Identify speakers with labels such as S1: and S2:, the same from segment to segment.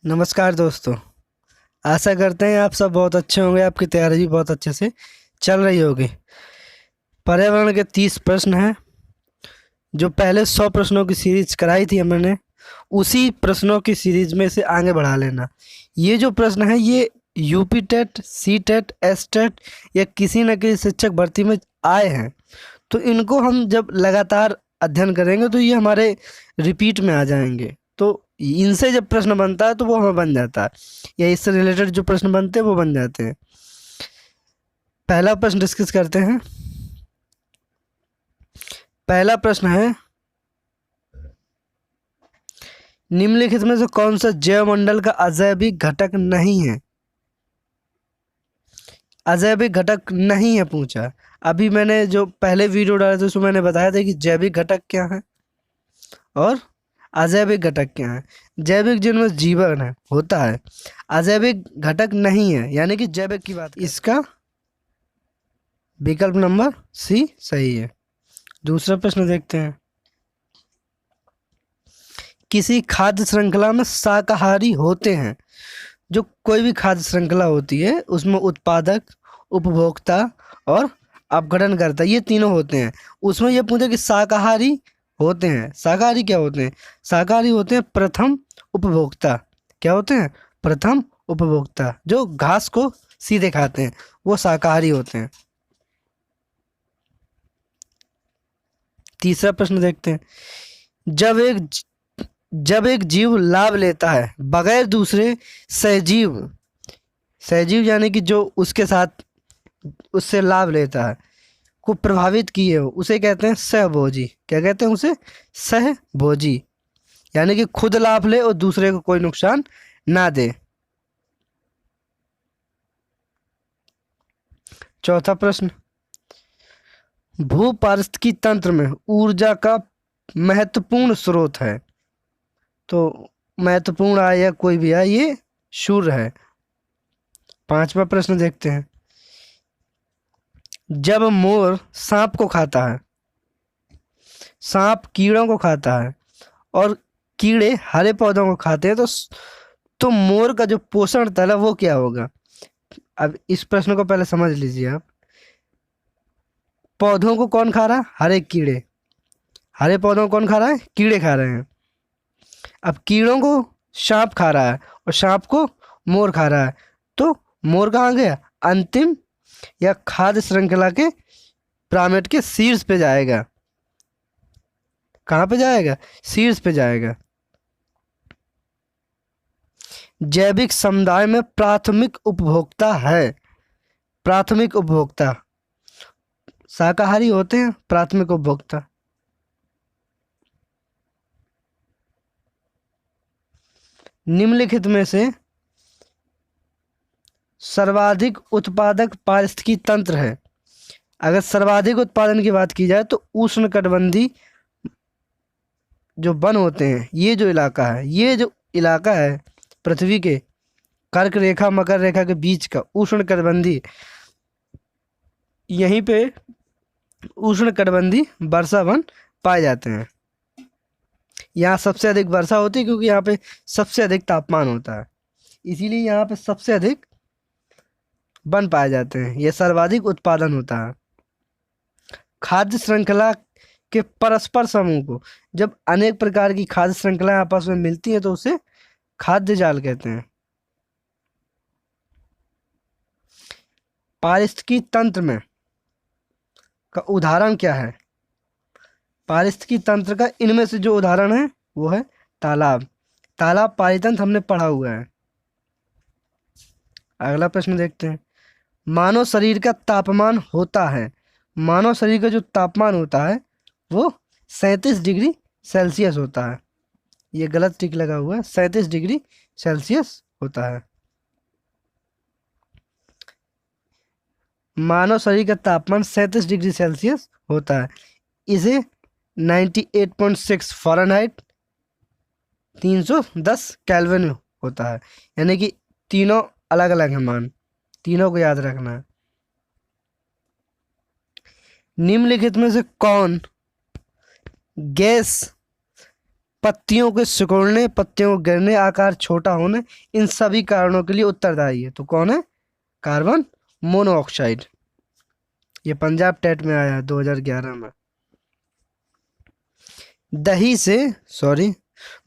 S1: नमस्कार दोस्तों। आशा करते हैं आप सब बहुत अच्छे होंगे। आपकी तैयारी भी बहुत अच्छे से चल रही होगी। पर्यावरण के 30 प्रश्न हैं। जो पहले 100 प्रश्नों की सीरीज कराई थी हमने, उसी प्रश्नों की सीरीज में से आगे बढ़ा लेना। ये जो प्रश्न है ये UP TET, C TET, S TET या किसी न किसी शिक्षक भर्ती में आए हैं। तो इनको हम जब लगातार अध्ययन करेंगे तो ये हमारे रिपीट में आ जाएंगे। तो इनसे जब प्रश्न बनता है तो वो हमें बन जाता है, या इससे रिलेटेड जो प्रश्न बनते हैं वो बन जाते हैं। पहला प्रश्न डिस्कस करते हैं। पहला प्रश्न है, निम्नलिखित में से कौन सा जैवमंडल का अजैविक घटक नहीं है? अजैविक घटक नहीं है पूछा। अभी मैंने जो पहले वीडियो डाले थे उसमें मैंने बताया था कि जैविक घटक क्या है और अजैविक घटक क्या है। जैविक जिनमें जीवन है होता है, अजैविक घटक नहीं है, यानी कि जैविक की बात। इसका विकल्प नंबर सी सही है। दूसरा प्रश्न देखते हैं। किसी खाद्य श्रृंखला में शाकाहारी होते हैं। जो कोई भी खाद्य श्रृंखला होती है उसमें उत्पादक, उपभोक्ता और अपघटनकर्ता, ये तीनों होते हैं। उसमें ये पूछे कि शाकाहारी होते हैं। शाकाहारी क्या होते हैं? शाकाहारी होते हैं प्रथम उपभोक्ता। क्या होते हैं? प्रथम उपभोक्ता। जो घास को सीधे खाते हैं वो शाकाहारी होते हैं। तीसरा प्रश्न देखते हैं। जब एक जीव लाभ लेता है बगैर दूसरे सहजीव, सहजीव यानी कि जो उसके साथ उससे लाभ लेता है, को प्रभावित किए हो, उसे कहते हैं सहभोजी। क्या कहते हैं उसे? सहभोजी। यानी कि खुद लाभ ले और दूसरे को कोई नुकसान ना दे। चौथा प्रश्न, भूपारिस्थितिकी तंत्र में ऊर्जा का महत्वपूर्ण स्रोत है। तो महत्वपूर्ण आए या कोई भी आए, ये सूर्य है। पांचवा प्रश्न देखते हैं। जब मोर सांप को खाता है, सांप कीड़ों को खाता है और कीड़े हरे पौधों को खाते हैं, तो मोर का जो पोषण तल है वो क्या होगा? अब इस प्रश्न को पहले समझ लीजिए आप। पौधों को कौन खा रहा है? हरे कीड़े। हरे पौधों को कौन खा रहा है? कीड़े खा रहे हैं। अब कीड़ों को सांप खा रहा है और सांप को मोर खा रहा है, तो मोर कहाँ गया? अंतिम या खाद्य श्रृंखला के पिरामिड के शीर्ष पे जाएगा। कहाँ पे जाएगा? शीर्ष पे जाएगा। जैविक समुदाय में प्राथमिक उपभोक्ता है। प्राथमिक उपभोक्ता शाकाहारी होते हैं। प्राथमिक उपभोक्ता। निम्नलिखित में से सर्वाधिक उत्पादक पारिस्थितिकी तंत्र है। अगर सर्वाधिक उत्पादन की बात की जाए तो उष्णकटिबंधीय जो वन होते हैं, ये जो इलाका है, ये जो इलाका है पृथ्वी के कर्क रेखा मकर रेखा के बीच का उष्णकटिबंधीय, यहीं पे उष्णकटिबंधीय वर्षा वन पाए जाते हैं। यहाँ सबसे अधिक वर्षा होती है क्योंकि यहाँ पे सबसे अधिक तापमान होता है, इसीलिए यहाँ पे सबसे अधिक वन पाए जाते हैं। यह सर्वाधिक उत्पादन होता है। खाद्य श्रृंखला के परस्पर समूह को, जब अनेक प्रकार की खाद्य श्रृंखलाएं आपस में मिलती हैं तो उसे खाद्य जाल कहते हैं। पारिस्थितिकी तंत्र में का उदाहरण क्या है? पारिस्थितिकी तंत्र का इनमें से जो उदाहरण है वो है तालाब। तालाब पारितंत्र हमने पढ़ा हुआ है। अगला प्रश्न देखते हैं। मानव शरीर का तापमान होता है, मानव शरीर का जो तापमान होता है वो 37 डिग्री सेल्सियस होता है। ये गलत टिक लगा हुआ है, 37 डिग्री सेल्सियस होता है। मानव शरीर का तापमान 37 डिग्री सेल्सियस होता है। इसे 98.6 फ़ारेनहाइट 310 केल्विन होता है। यानी कि तीनों अलग अलग है मान, तीनों को याद रखना है। निम्नलिखित में से कौन गैस पत्तियों के सिकुड़ने, पत्तियों के गिरने, आकार छोटा होने, इन सभी कारणों के लिए उत्तरदायी है। तो कौन है? Carbon monoxide. ये पंजाब टेट में आया 2011 में। दही से सॉरी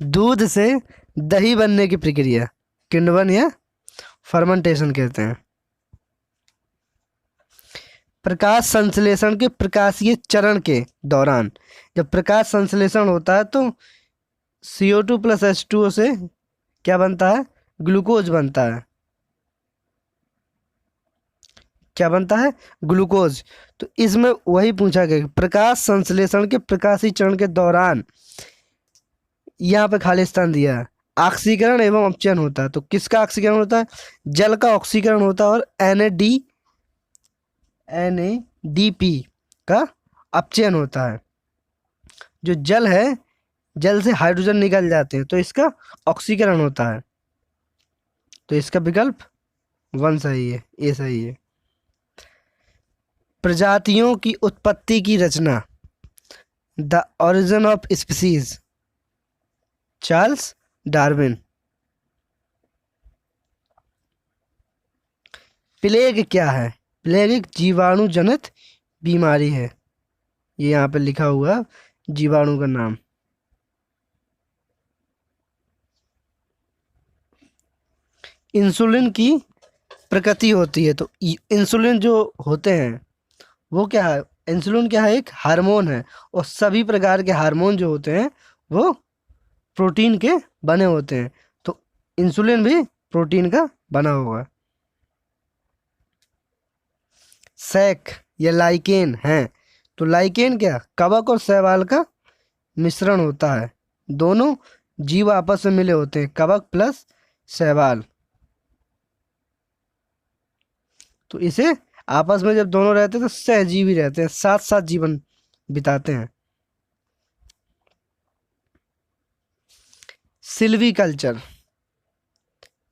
S1: दूध से दही बनने की प्रक्रिया किण्वन या फर्मेंटेशन कहते हैं। प्रकाश संश्लेषण के प्रकाशीय चरण के दौरान जब प्रकाश संश्लेषण होता है तो CO2 प्लस H2O से क्या बनता है? ग्लूकोज बनता है। क्या बनता है? ग्लूकोज। तो इसमें वही पूछा गया प्रकाश संश्लेषण के प्रकाशीय चरण के दौरान, यहाँ पे खाली स्थान दिया है, ऑक्सीकरण एवं अपचयन होता है। तो किसका ऑक्सीकरण होता है? जल का ऑक्सीकरण होता है और NADP का अपचयन होता है। जो जल है, जल से हाइड्रोजन निकल जाते हैं तो इसका ऑक्सीकरण होता है। तो इसका विकल्प 1 सही है, ए सही है। प्रजातियों की उत्पत्ति की रचना, the origin of species, Charles Darwin. Plague क्या है? प्लेग एक जीवाणु जनित बीमारी है। ये यहाँ पे लिखा हुआ जीवाणु का नाम। इंसुलिन की प्रकृति होती है। तो इंसुलिन जो होते हैं वो क्या है? इंसुलिन क्या है? एक हार्मोन है और सभी प्रकार के हार्मोन जो होते हैं वो प्रोटीन के बने होते हैं। तो इंसुलिन भी प्रोटीन का बना होगा। सैक या लाइकेन है। तो लाइकेन क्या? कवक और शैवाल का मिश्रण होता है। दोनों जीव आपस में मिले होते हैं, कवक प्लस शैवाल। तो इसे आपस में जब दोनों रहते हैं तो सहजीवी रहते हैं, साथ साथ जीवन बिताते हैं। सिल्वीकल्चर,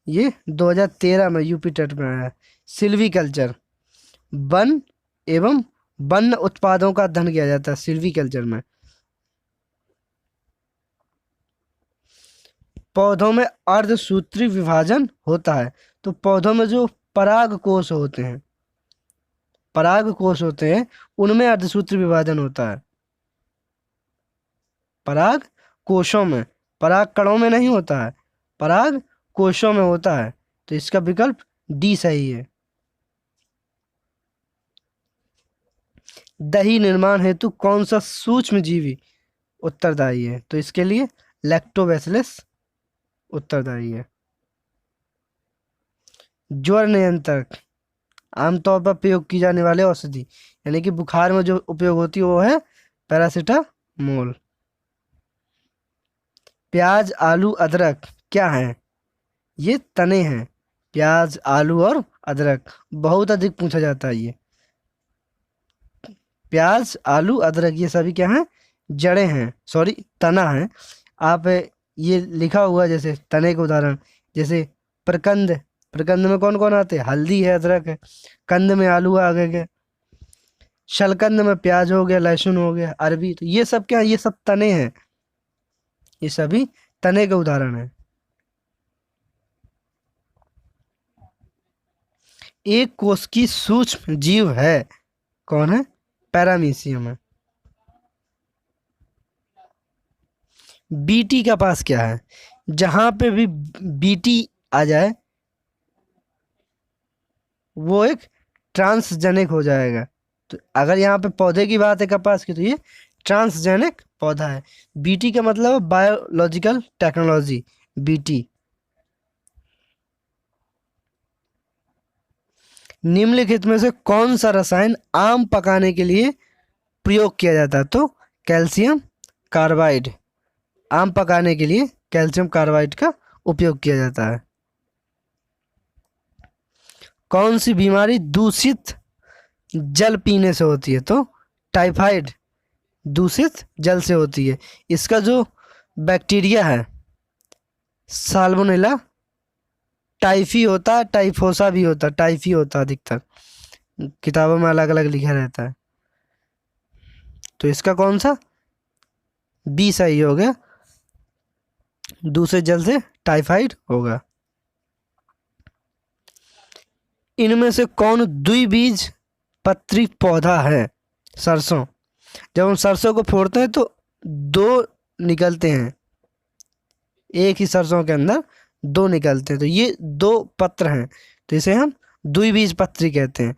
S1: ये 2013 में यूपी टेट में आया है। सिल्वीकल्चर वन एवं वन्य उत्पादों का अध्ययन किया जाता है सिल्वीकल्चर में। पौधों में अर्धसूत्री विभाजन होता है। तो पौधों में जो पराग कोष होते हैं, उनमें अर्धसूत्री विभाजन होता है। पराग कोशों में, पराग कणों में नहीं होता है, पराग कोशों में होता है। तो इसका विकल्प डी सही है। दही निर्माण हेतु कौन सा सूक्ष्म जीवी उत्तरदायी है? तो इसके लिए लैक्टोबैसिलस उत्तरदायी है। ज्वर नियंत्रक आमतौर पर प्रयोग की जाने वाले औषधि, यानी कि बुखार में जो उपयोग होती है वो है पैरासीटामोल। प्याज, आलू, अदरक क्या है? ये तने हैं। प्याज, आलू और अदरक बहुत अधिक पूछा जाता है। ये प्याज, आलू, अदरक ये सभी क्या हैं? जड़ें हैं, सॉरी तना है। आप ये लिखा हुआ जैसे तने के उदाहरण, जैसे प्रकंद, प्रकंद में कौन कौन आते हैं? हल्दी है, अदरक है। कंद में आलू आ गए, शलकंद में प्याज हो गया, लहसुन हो गया, अरबी। तो ये सब क्या है? ये सब तने हैं, ये सभी तने के उदाहरण हैं। एक कोश की सूक्ष्म जीव है, कौन है? पैरामीशियम है। बीटी का पास क्या है? जहां पे भी बीटी आ जाए वो एक ट्रांसजेनिक हो जाएगा। तो अगर यहाँ पे पौधे की बात है कपास की, तो ये ट्रांसजेनिक पौधा है। बीटी का मतलब है बायोलॉजिकल टेक्नोलॉजी, बीटी। निम्नलिखित में से कौन सा रसायन आम पकाने के लिए प्रयोग किया जाता है? तो कैल्शियम कार्बाइड, आम पकाने के लिए कैल्शियम कार्बाइड का उपयोग किया जाता है। कौन सी बीमारी दूषित जल पीने से होती है? तो टाइफाइड दूषित जल से होती है। इसका जो बैक्टीरिया है साल्मोनेला टाइफी होता है, टाइफोसा भी होता है, टाइफी होता है, अधिकतर किताबों में अलग अलग लिखा रहता है। तो इसका कौन सा? बी सही हो गया, दूसरे जल से टाइफाइड होगा। इनमें से कौन द्विबीज पत्री पौधा है? सरसों। जब हम सरसों को फोड़ते हैं तो दो निकलते हैं, एक ही सरसों के अंदर दो निकलते हैं, तो ये दो पत्र हैं, तो इसे हम द्विबीज पत्री कहते हैं।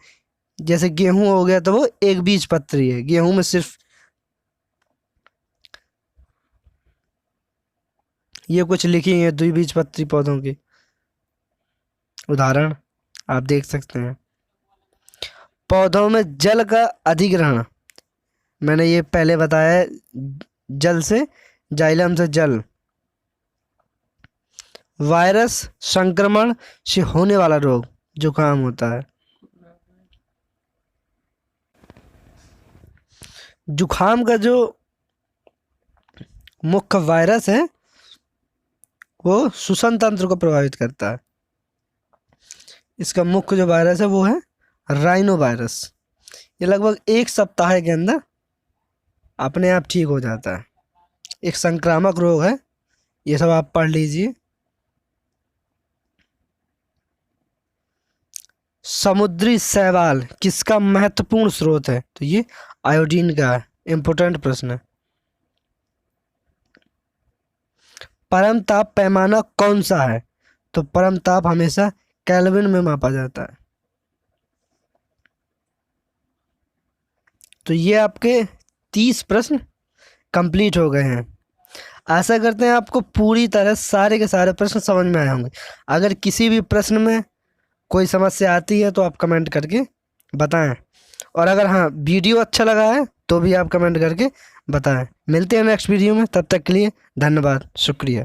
S1: जैसे गेहूं हो गया तो वो एक बीज पत्री है, गेहूं में सिर्फ ये कुछ लिखी है द्विबीज पत्री पौधों की उदाहरण आप देख सकते हैं। पौधों में जल का अधिग्रहण, मैंने ये पहले बताया है, जल से, जाइलम से जल। वायरस संक्रमण से होने वाला रोग, जुकाम होता है। जुखाम का जो मुख्य वायरस है वो श्वसन तंत्र को प्रभावित करता है। इसका मुख्य जो वायरस है वो है राइनो वायरस। ये लगभग एक सप्ताह के अंदर अपने आप ठीक हो जाता है। एक संक्रामक रोग है, ये सब आप पढ़ लीजिए। समुद्री शैवाल किसका महत्वपूर्ण स्रोत है? तो ये आयोडीन का है। इंपोर्टेंट प्रश्न है। परम ताप पैमाना कौन सा है? तो परम ताप हमेशा केल्विन में मापा जाता है। तो ये आपके 30 प्रश्न कंप्लीट हो गए हैं। आशा करते हैं आपको पूरी तरह सारे के सारे प्रश्न समझ में आए होंगे। अगर किसी भी प्रश्न में कोई समस्या आती है तो आप कमेंट करके बताएं, और अगर हाँ वीडियो अच्छा लगा है तो भी आप कमेंट करके बताएं। मिलते हैं नेक्स्ट वीडियो में, तब तक के लिए धन्यवाद, शुक्रिया।